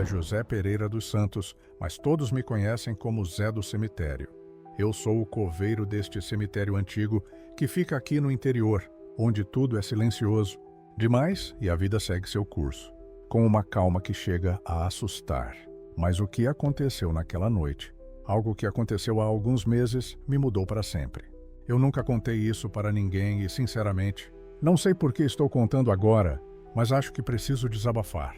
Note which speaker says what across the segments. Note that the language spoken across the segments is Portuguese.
Speaker 1: José Pereira dos Santos, mas todos me conhecem como Zé do Cemitério. Eu sou o coveiro deste cemitério antigo que fica aqui no interior, onde tudo é silencioso demais e a vida segue seu curso, com uma calma que chega a assustar. Mas o que aconteceu naquela noite, algo que aconteceu há alguns meses, me mudou para sempre. Eu nunca contei isso para ninguém e, sinceramente, não sei por que estou contando agora, mas acho que preciso desabafar.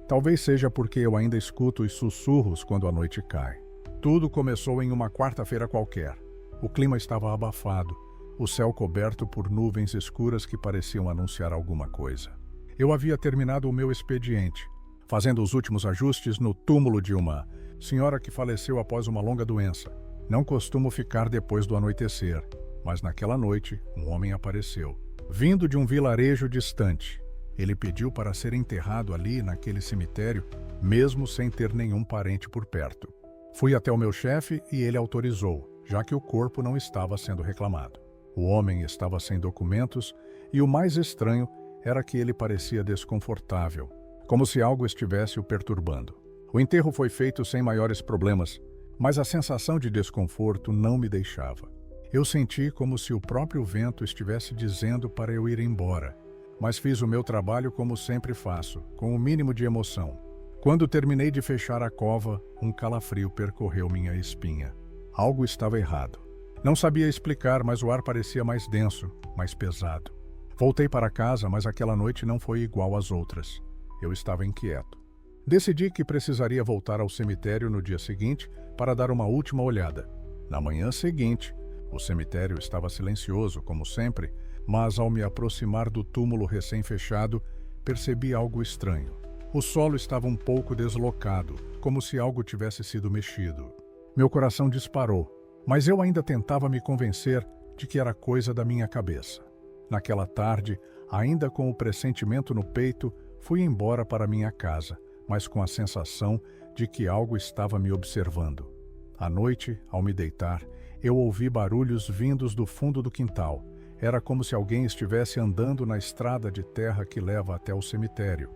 Speaker 1: Talvez seja porque eu ainda escuto os sussurros quando a noite cai. Tudo começou em uma quarta-feira qualquer. O clima estava abafado, o céu coberto por nuvens escuras que pareciam anunciar alguma coisa. Eu havia terminado o meu expediente, fazendo os últimos ajustes no túmulo de uma senhora que faleceu após uma longa doença. Não costumo ficar depois do anoitecer, mas naquela noite um homem apareceu, vindo de um vilarejo distante. Ele pediu para ser enterrado ali naquele cemitério, mesmo sem ter nenhum parente por perto. Fui até o meu chefe e ele autorizou, já que o corpo não estava sendo reclamado. O homem estava sem documentos e o mais estranho era que ele parecia desconfortável, como se algo estivesse o perturbando. O enterro foi feito sem maiores problemas, mas a sensação de desconforto não me deixava. Eu senti como se o próprio vento estivesse dizendo para eu ir embora, mas fiz o meu trabalho como sempre faço, com o mínimo de emoção. Quando terminei de fechar a cova, um calafrio percorreu minha espinha. Algo estava errado. Não sabia explicar, mas o ar parecia mais denso, mais pesado. Voltei para casa, mas aquela noite não foi igual às outras. Eu estava inquieto. Decidi que precisaria voltar ao cemitério no dia seguinte para dar uma última olhada. Na manhã seguinte, o cemitério estava silencioso, como sempre, mas ao me aproximar do túmulo recém-fechado, percebi algo estranho. O solo estava um pouco deslocado, como se algo tivesse sido mexido. Meu coração disparou, mas eu ainda tentava me convencer de que era coisa da minha cabeça. Naquela tarde, ainda com o pressentimento no peito, fui embora para minha casa, mas com a sensação de que algo estava me observando. À noite, ao me deitar, eu ouvi barulhos vindos do fundo do quintal. Era como se alguém estivesse andando na estrada de terra que leva até o cemitério.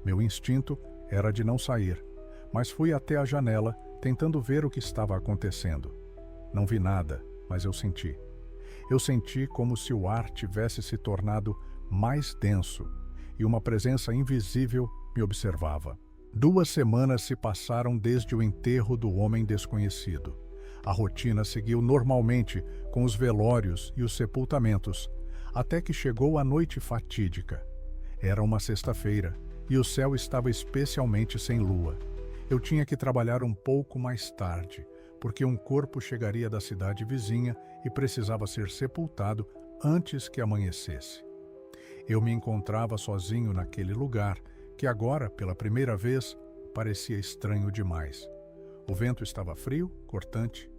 Speaker 1: Meu instinto era de não sair, mas fui até a janela, tentando ver o que estava acontecendo. Não vi nada, mas eu senti. Eu senti como se o ar tivesse se tornado mais denso e uma presença invisível me observava. 2 semanas se passaram desde o enterro do homem desconhecido. A rotina seguiu normalmente com os velórios e os sepultamentos, até que chegou a noite fatídica. Era uma sexta-feira e o céu estava especialmente sem lua. Eu tinha que trabalhar um pouco mais tarde, porque um corpo chegaria da cidade vizinha e precisava ser sepultado antes que amanhecesse. Eu me encontrava sozinho naquele lugar, que agora, pela primeira vez, parecia estranho demais. O vento estava frio, cortante.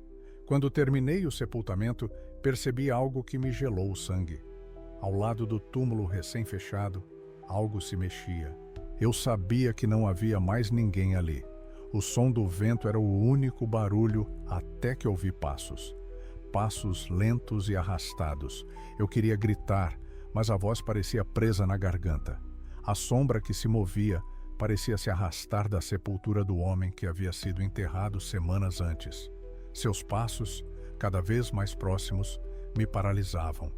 Speaker 1: Quando terminei o sepultamento, percebi algo que me gelou o sangue. Ao lado do túmulo recém-fechado, algo se mexia. Eu sabia que não havia mais ninguém ali. O som do vento era o único barulho até que ouvi passos. Passos lentos e arrastados. Eu queria gritar, mas a voz parecia presa na garganta. A sombra que se movia parecia se arrastar da sepultura do homem que havia sido enterrado semanas antes. Seus passos, cada vez mais próximos, me paralisavam.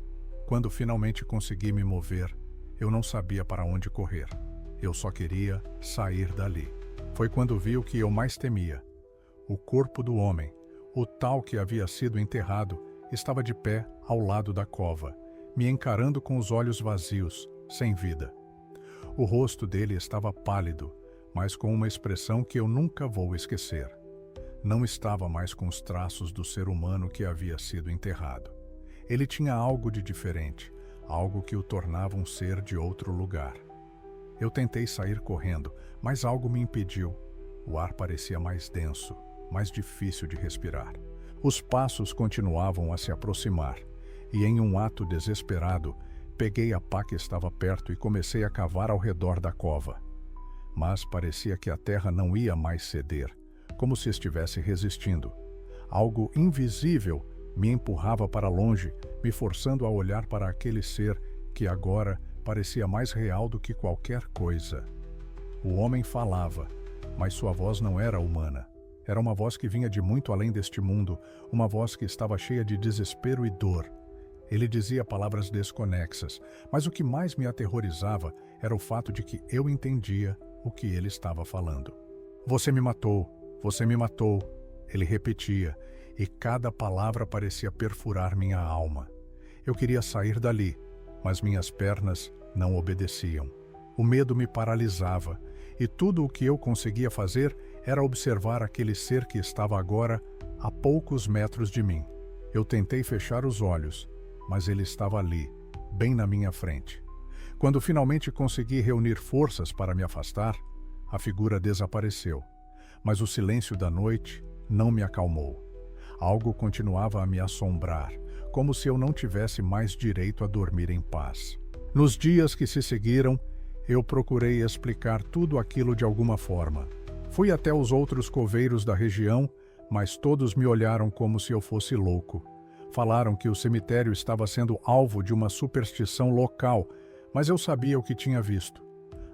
Speaker 1: Quando finalmente consegui me mover, eu não sabia para onde correr. Eu só queria sair dali. Foi quando vi o que eu mais temia. O corpo do homem, o tal que havia sido enterrado, estava de pé ao lado da cova, me encarando com os olhos vazios, sem vida. O rosto dele estava pálido, mas com uma expressão que eu nunca vou esquecer. Não estava mais com os traços do ser humano que havia sido enterrado. Ele tinha algo de diferente, algo que o tornava um ser de outro lugar. Eu tentei sair correndo, mas algo me impediu. O ar parecia mais denso, mais difícil de respirar. Os passos continuavam a se aproximar, e em um ato desesperado, peguei a pá que estava perto e comecei a cavar ao redor da cova. Mas parecia que a terra não ia mais ceder, como se estivesse resistindo. Algo invisível me empurrava para longe, me forçando a olhar para aquele ser que agora parecia mais real do que qualquer coisa. O homem falava, mas sua voz não era humana. Era uma voz que vinha de muito além deste mundo, uma voz que estava cheia de desespero e dor. Ele dizia palavras desconexas, mas o que mais me aterrorizava era o fato de que eu entendia o que ele estava falando. Você me matou, você me matou, ele repetia, e cada palavra parecia perfurar minha alma. Eu queria sair dali, mas minhas pernas não obedeciam. O medo me paralisava, e tudo o que eu conseguia fazer era observar aquele ser que estava agora a poucos metros de mim. Eu tentei fechar os olhos, mas ele estava ali, bem na minha frente. Quando finalmente consegui reunir forças para me afastar, a figura desapareceu, mas o silêncio da noite não me acalmou. Algo continuava a me assombrar, como se eu não tivesse mais direito a dormir em paz. Nos dias que se seguiram, eu procurei explicar tudo aquilo de alguma forma. Fui até os outros coveiros da região, mas todos me olharam como se eu fosse louco. Falaram que o cemitério estava sendo alvo de uma superstição local, mas eu sabia o que tinha visto.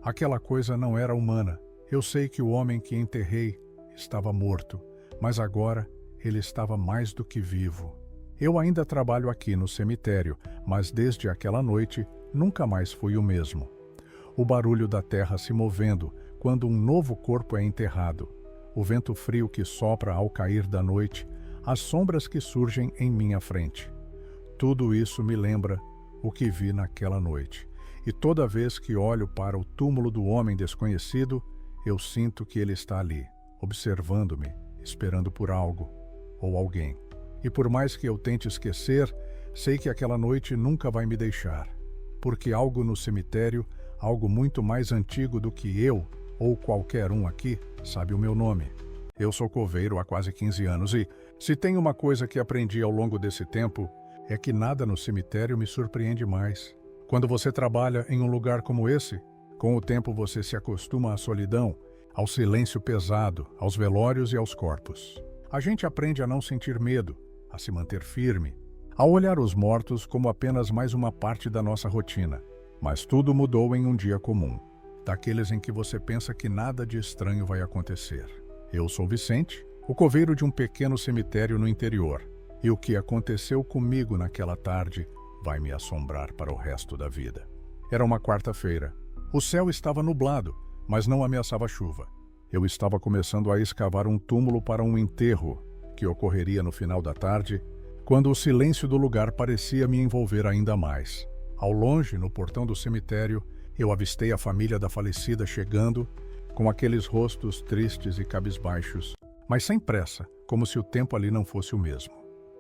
Speaker 1: Aquela coisa não era humana. Eu sei que o homem que enterrei estava morto, mas agora ele estava mais do que vivo. Eu ainda trabalho aqui no cemitério, mas desde aquela noite nunca mais fui o mesmo. O barulho da terra se movendo quando um novo corpo é enterrado, o vento frio que sopra ao cair da noite, as sombras que surgem em minha frente. Tudo isso me lembra o que vi naquela noite. E toda vez que olho para o túmulo do homem desconhecido, eu sinto que ele está ali, observando-me, esperando por algo ou alguém. E por mais que eu tente esquecer, sei que aquela noite nunca vai me deixar. Porque algo no cemitério, algo muito mais antigo do que eu ou qualquer um aqui, sabe o meu nome. Eu sou coveiro há quase 15 anos e, se tem uma coisa que aprendi ao longo desse tempo, é que nada no cemitério me surpreende mais. Quando você trabalha em um lugar como esse, com o tempo você se acostuma à solidão, ao silêncio pesado, aos velórios e aos corpos. A gente aprende a não sentir medo, a se manter firme, a olhar os mortos como apenas mais uma parte da nossa rotina. Mas tudo mudou em um dia comum, daqueles em que você pensa que nada de estranho vai acontecer. Eu sou Vicente, o coveiro de um pequeno cemitério no interior, e o que aconteceu comigo naquela tarde vai me assombrar para o resto da vida. Era uma quarta-feira. O céu estava nublado, mas não ameaçava chuva. Eu estava começando a escavar um túmulo para um enterro, que ocorreria no final da tarde, quando o silêncio do lugar parecia me envolver ainda mais. Ao longe, no portão do cemitério, eu avistei a família da falecida chegando, com aqueles rostos tristes e cabisbaixos, mas sem pressa, como se o tempo ali não fosse o mesmo.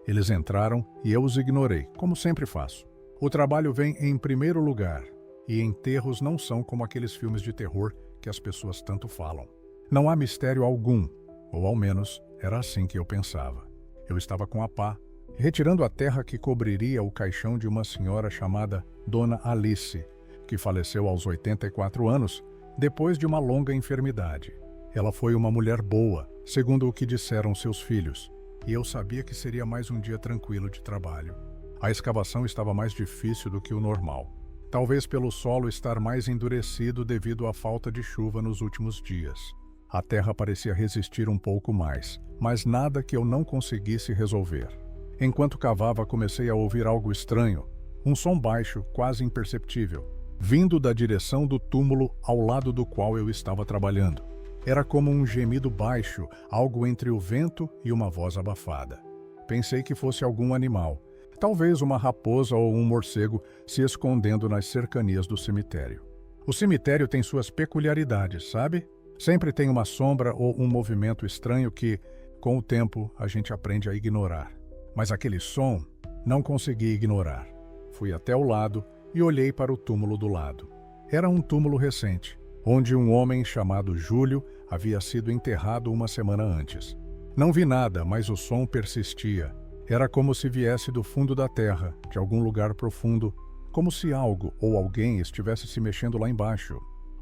Speaker 1: Eles entraram e eu os ignorei, como sempre faço. O trabalho vem em primeiro lugar, e enterros não são como aqueles filmes de terror que as pessoas tanto falam. Não há mistério algum, ou ao menos era assim que eu pensava. Eu estava com a pá, retirando a terra que cobriria o caixão de uma senhora chamada Dona Alice, que faleceu aos 84 anos, depois de uma longa enfermidade. Ela foi uma mulher boa, segundo o que disseram seus filhos, e eu sabia que seria mais um dia tranquilo de trabalho. A escavação estava mais difícil do que o normal, talvez pelo solo estar mais endurecido devido à falta de chuva nos últimos dias. A terra parecia resistir um pouco mais, mas nada que eu não conseguisse resolver. Enquanto cavava, comecei a ouvir algo estranho, um som baixo, quase imperceptível, vindo da direção do túmulo ao lado do qual eu estava trabalhando. Era como um gemido baixo, algo entre o vento e uma voz abafada. Pensei que fosse algum animal, talvez uma raposa ou um morcego se escondendo nas cercanias do cemitério. O cemitério tem suas peculiaridades, sabe? Sempre tem uma sombra ou um movimento estranho que, com o tempo, a gente aprende a ignorar. Mas aquele som, não consegui ignorar. Fui até o lado e olhei para o túmulo do lado. Era um túmulo recente, onde um homem chamado Júlio havia sido enterrado uma semana antes. Não vi nada, mas o som persistia. Era como se viesse do fundo da terra, de algum lugar profundo, como se algo ou alguém estivesse se mexendo lá embaixo.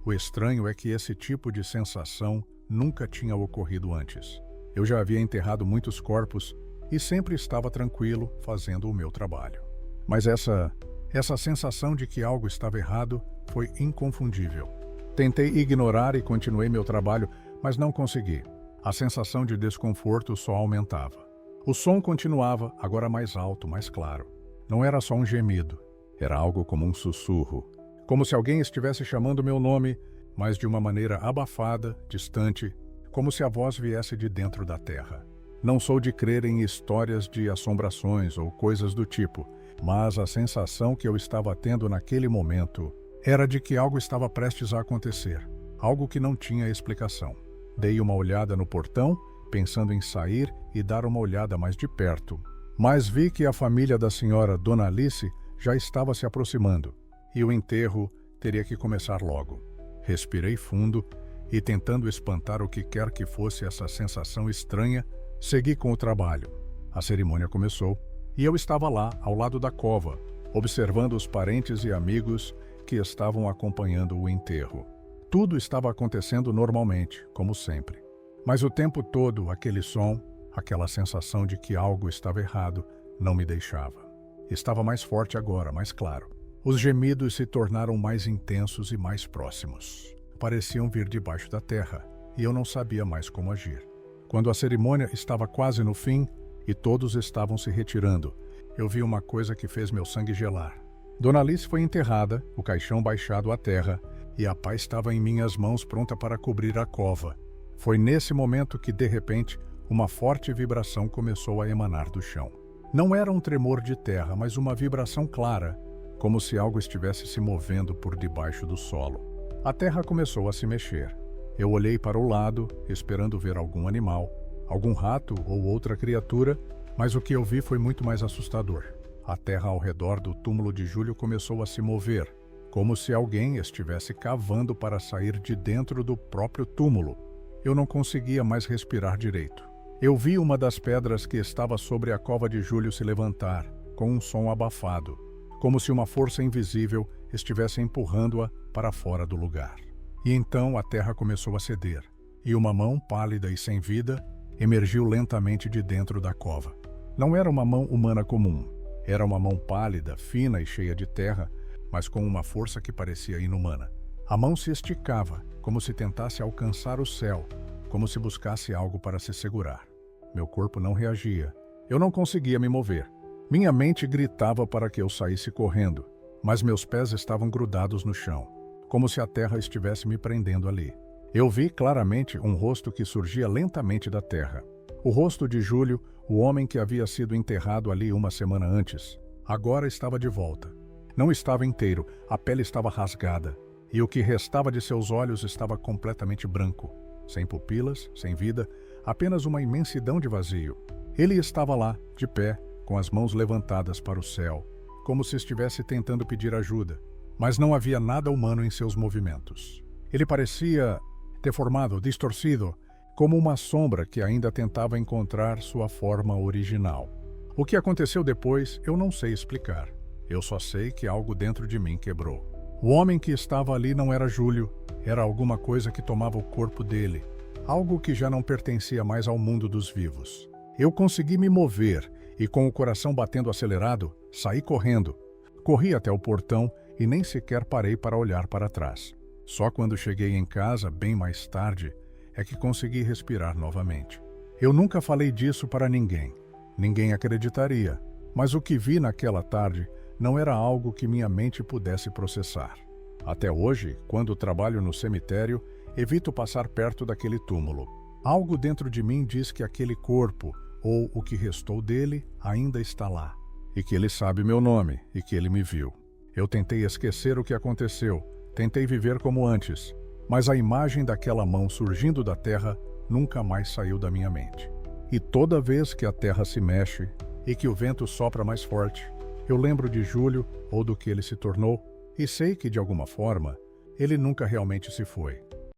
Speaker 1: O estranho é que esse tipo de sensação nunca tinha ocorrido antes. Eu já havia enterrado muitos corpos e sempre estava tranquilo fazendo o meu trabalho. Mas essa sensação de que algo estava errado foi inconfundível. Tentei ignorar e continuei meu trabalho, mas não consegui. A sensação de desconforto só aumentava. O som continuava, agora mais alto, mais claro. Não era só um gemido, era algo como um sussurro. Como se alguém estivesse chamando meu nome, mas de uma maneira abafada, distante, como se a voz viesse de dentro da terra. Não sou de crer em histórias de assombrações ou coisas do tipo, mas a sensação que eu estava tendo naquele momento era de que algo estava prestes a acontecer, algo que não tinha explicação. Dei uma olhada no portão, pensando em sair e dar uma olhada mais de perto, mas vi que a família da senhora Dona Alice já estava se aproximando, e o enterro teria que começar logo. Respirei fundo e, tentando espantar o que quer que fosse essa sensação estranha, segui com o trabalho. A cerimônia começou e eu estava lá, ao lado da cova, observando os parentes e amigos que estavam acompanhando o enterro. Tudo estava acontecendo normalmente, como sempre. Mas o tempo todo, aquele som, aquela sensação de que algo estava errado, não me deixava. Estava mais forte agora, mais claro. Os gemidos se tornaram mais intensos e mais próximos. Pareciam vir debaixo da terra, e eu não sabia mais como agir. Quando a cerimônia estava quase no fim e todos estavam se retirando, eu vi uma coisa que fez meu sangue gelar. Dona Alice foi enterrada, o caixão baixado à terra, e a pá estava em minhas mãos pronta para cobrir a cova. Foi nesse momento que, de repente, uma forte vibração começou a emanar do chão. Não era um tremor de terra, mas uma vibração clara, como se algo estivesse se movendo por debaixo do solo. A terra começou a se mexer. Eu olhei para o lado, esperando ver algum animal, algum rato ou outra criatura, mas o que eu vi foi muito mais assustador. A terra ao redor do túmulo de Júlio começou a se mover, como se alguém estivesse cavando para sair de dentro do próprio túmulo. Eu não conseguia mais respirar direito. Eu vi uma das pedras que estava sobre a cova de Júlio se levantar, com um som abafado, como se uma força invisível estivesse empurrando-a para fora do lugar. E então a terra começou a ceder, e uma mão pálida e sem vida emergiu lentamente de dentro da cova. Não era uma mão humana comum, era uma mão pálida, fina e cheia de terra, mas com uma força que parecia inumana. A mão se esticava, como se tentasse alcançar o céu, como se buscasse algo para se segurar. Meu corpo não reagia. Eu não conseguia me mover. Minha mente gritava para que eu saísse correndo, mas meus pés estavam grudados no chão, como se a terra estivesse me prendendo ali. Eu vi claramente um rosto que surgia lentamente da terra. O rosto de Júlio, o homem que havia sido enterrado ali uma semana antes, agora estava de volta. Não estava inteiro, a pele estava rasgada, e o que restava de seus olhos estava completamente branco, sem pupilas, sem vida, apenas uma imensidão de vazio. Ele estava lá, de pé, com as mãos levantadas para o céu, como se estivesse tentando pedir ajuda, mas não havia nada humano em seus movimentos. Ele parecia deformado, distorcido, como uma sombra que ainda tentava encontrar sua forma original. O que aconteceu depois, eu não sei explicar. Eu só sei que algo dentro de mim quebrou. O homem que estava ali não era Júlio, era alguma coisa que tomava o corpo dele, algo que já não pertencia mais ao mundo dos vivos. Eu consegui me mover e, com o coração batendo acelerado, saí correndo. Corri até o portão e nem sequer parei para olhar para trás. Só quando cheguei em casa, bem mais tarde, é que consegui respirar novamente. Eu nunca falei disso para ninguém. Ninguém acreditaria, mas o que vi naquela tarde não era algo que minha mente pudesse processar. Até hoje, quando trabalho no cemitério, evito passar perto daquele túmulo. Algo dentro de mim diz que aquele corpo, ou o que restou dele, ainda está lá, e que ele sabe meu nome e que ele me viu. Eu tentei esquecer o que aconteceu, tentei viver como antes, mas a imagem daquela mão surgindo da terra nunca mais saiu da minha mente. E toda vez que a terra se mexe e que o vento sopra mais forte, eu lembro de Júlio ou do que ele se tornou, e sei que, de alguma forma, ele nunca realmente se foi.